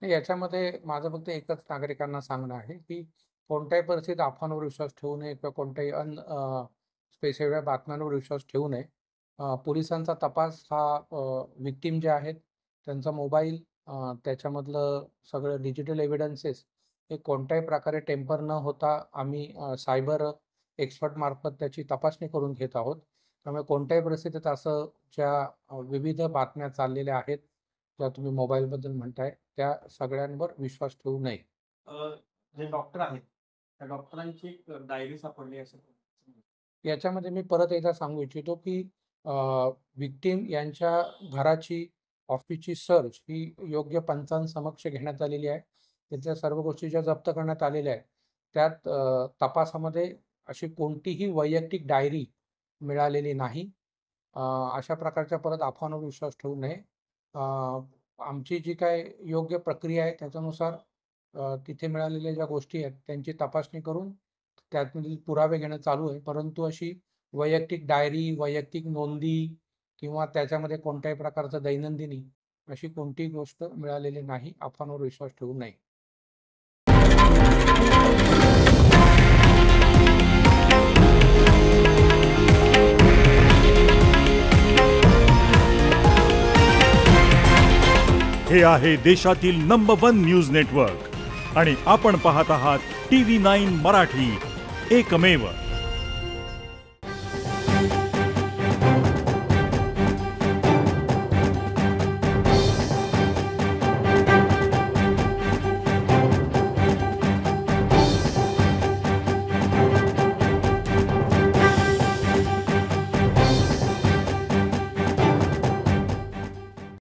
याच्यामध्ये माझं फक्त एकच नागरिकांना सांगणं आहे, की कोणत्याही परिस्थितीत अफवांवर विश्वास ठेवू नये किंवा कोणत्याही स्पेसिफिक बातम्यांवर विश्वास ठेवू नये. पोलिसांचा तपास हा व्हिक्टिम जे आहेत त्यांचा मोबाईल, त्याच्यामधलं सगळं डिजिटल एव्हिडन्सेस हे कोणत्याही प्रकारे टेम्पर न होता आम्ही सायबर एक्सपर्टमार्फत त्याची तपासणी करून घेत आहोत. त्यामुळे कोणत्याही परिस्थितीत असं ज्या विविध बातम्या चाललेल्या आहेत, ज्या तुम्ही मोबाईलबद्दल म्हणताय, त्या सगळ्यांवर विश्वास ठेवू नये. अ, जे डॉक्टर आहेत, त्या डॉक्टरांची एक डायरी सापडली असं. याच्यामध्ये मी परत एकदा सांगू इच्छितो, की व्हिक्टिम यांच्या घराची, ऑफिसची सर्च ही योग्य पंचांसमक्ष घेण्यात आलेली आहे. तिथल्या सर्व गोष्टी ज्या जप्त करण्यात आलेल्या आहेत, त्यात तपासामध्ये अशी कोणतीही वैयक्तिक डायरी मिळालेली नाही. अशा प्रकारच्या परत अफवांवर विश्वास ठेवू नये. अ, आमची जी काही योग्य प्रक्रिया आहे त्याच्यानुसार तिथे मिळालेल्या ज्या गोष्टी आहेत त्यांची तपासणी करून त्यातील पुरावे घेणं चालू आहे. परंतु अशी वैयक्तिक डायरी, वैयक्तिक नोंदी किंवा त्याच्यामध्ये कोणत्याही प्रकारचं दैनंदिनी अशी कोणतीही गोष्ट मिळालेली नाही. अफवांवर विश्वास ठेवू नये. हे आहे देशातील नंबर 1 न्यूज नेटवर्क आणि आपण पाहत आहात TV9 मराठी, एकमेव.